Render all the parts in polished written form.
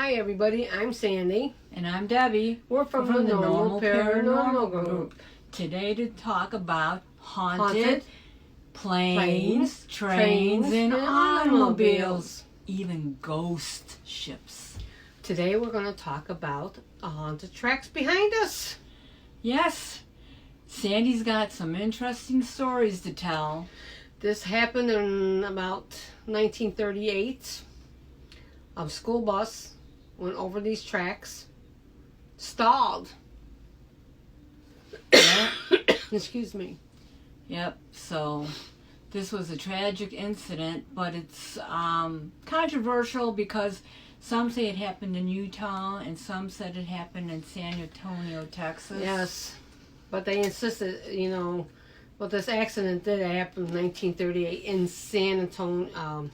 Hi everybody, I'm Sandy. And I'm Debbie. We're from the Normal Paranormal Group. Today to talk about haunted Haunted planes, trains, and automobiles, even ghost ships. Today we're going to talk about the haunted tracks behind us. Yes, Sandy's got some interesting stories to tell. This happened in about 1938. A school bus went over these tracks, stalled. Excuse me. Yep, so this was a tragic incident, but it's controversial because some say it happened in Utah and some said it happened in San Antonio, Texas. Yes, but they insisted, well, this accident did happen in 1938 in San Antonio,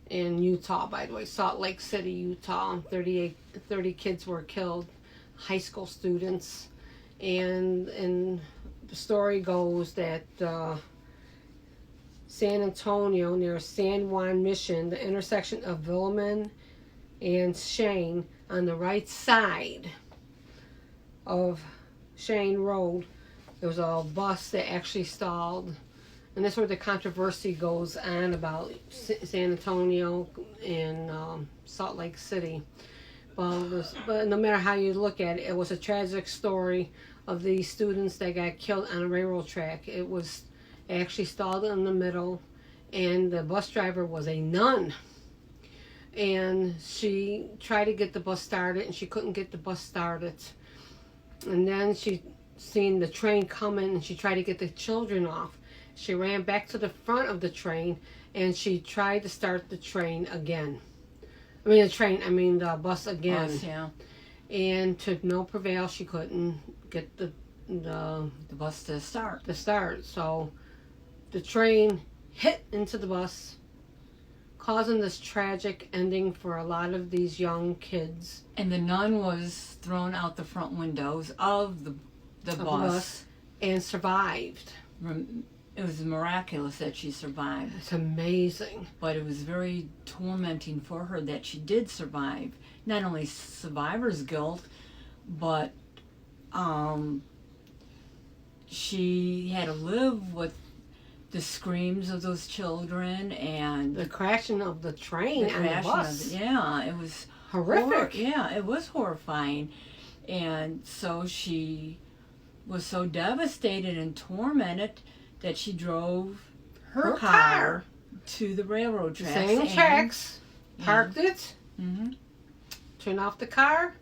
in Utah, by the way, Salt Lake City, Utah. 30 kids were killed, high school students. And the story goes that San Antonio, near San Juan Mission, the intersection of Villamain and Shane, on the right side of Shane Road, there was a bus that actually stalled. And that's where the controversy goes on about San Antonio and Salt Lake City. But no matter how you look at it, it was a tragic story of these students that got killed on a railroad track. It was actually stalled in the middle, and the bus driver was a nun. And she tried to get the bus started, and she couldn't get the bus started. And then she seen the train coming, and she tried to get the children off. She ran back to the front of the train, and she tried to start the train again. The bus again. Bus, yeah. And to no prevail, she couldn't get the bus to start. So the train hit into the bus, causing this tragic ending for a lot of these young kids. And the nun was thrown out the front windows of the bus and survived. It was miraculous that she survived. It's amazing. But it was very tormenting for her that she did survive. Not only survivor's guilt, but she had to live with the screams of those children and the crashing of the train and the bus. It was horrific. It was horrifying. And so she was so devastated and tormented that she drove her car to the railroad tracks. Same tracks, parked it, turned off the car,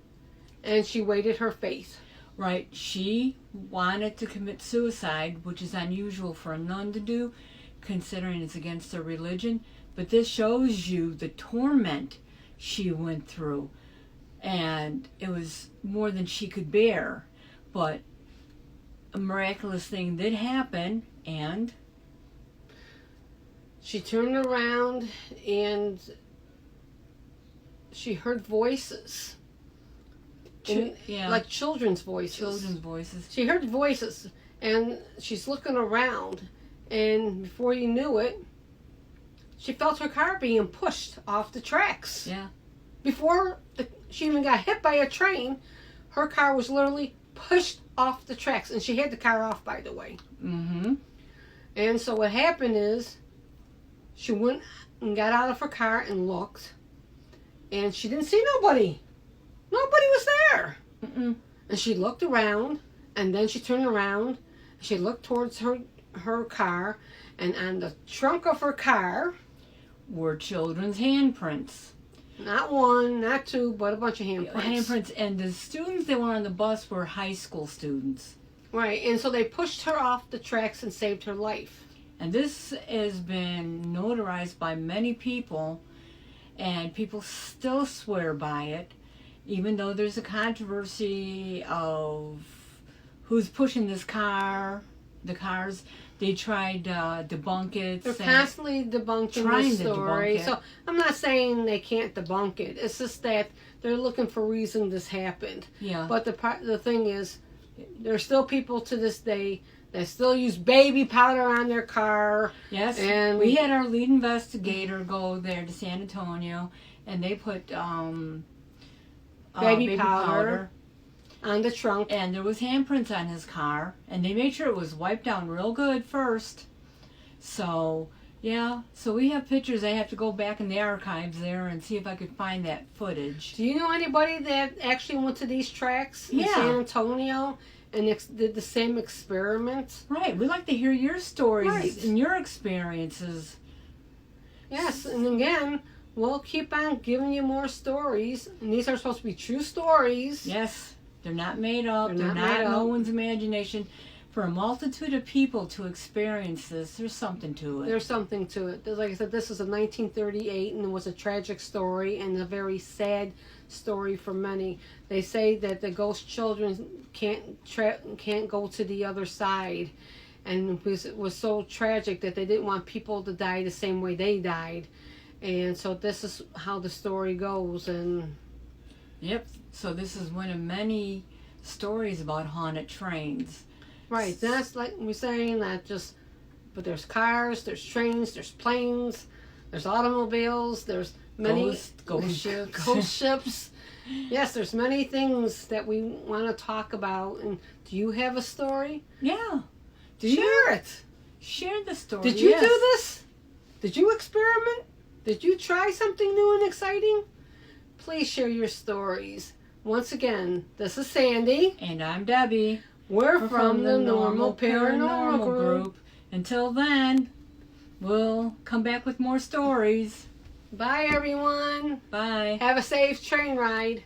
and she waited her fate. Right. She wanted to commit suicide, which is unusual for a nun to do, considering it's against her religion. But this shows you the torment she went through. And it was more than she could bear. But a miraculous thing did happen, and she turned around and she heard voices. Like children's voices. She heard voices, and she's looking around, and before you knew it, she felt her car being pushed off the tracks. Yeah. Before she even got hit by a train, her car was literally pushed off the tracks, and she had the car off, by the way. And so what happened is she went and got out of her car and looked, and she didn't see nobody. Nobody was there. And she looked around, and then she turned around, and she looked towards her car, and on the trunk of her car were children's handprints. Not one, not two, but a bunch of handprints. And the students that were on the bus were high school students. Right, and so they pushed her off the tracks and saved her life. And this has been notarized by many people, and people still swear by it, even though there's a controversy of who's pushing the cars. They tried to debunk it. They're constantly debunking the story. So I'm not saying they can't debunk it. It's just that they're looking for reason this happened. Yeah. But the thing is, there's still people to this day that still use baby powder on their car. Yes. And we had our lead investigator go there to San Antonio, and they put baby powder on the trunk. And there was handprints on his car, and they made sure it was wiped down real good first. So, yeah, so we have pictures. I have to go back in the archives there and see if I could find that footage. Do you know anybody that actually went to these tracks in Yeah. San Antonio and did the same experiment? Right, we like to hear your stories Right. and your experiences. Yes, and again, we'll keep on giving you more stories, and these are supposed to be true stories. Yes, they're not made up. They're They're not not made no up. one's imagination. For a multitude of people to experience this, there's something to it. There's something to it. Like I said, this is a 1938, and it was a tragic story and a very sad story for many. They say that the ghost children can't go to the other side, and because it was so tragic that they didn't want people to die the same way they died, and so this is how the story goes. And Yep. So this is one of many stories about haunted trains. right, that's like we're saying that but there's cars, there's trains, there's planes, there's automobiles, there's many Ghost ships. ghost ships. Yes, there's many things that we want to talk about. And do you have a story? Yeah. Share it. Share the story. Did you yes. do this? Did you experiment? Did you try something new and exciting? Please share your stories. Once again, this is Sandy. And I'm Debbie. We're from the Normal Paranormal Group. Until then, we'll come back with more stories. Bye, everyone. Bye. Have a safe train ride.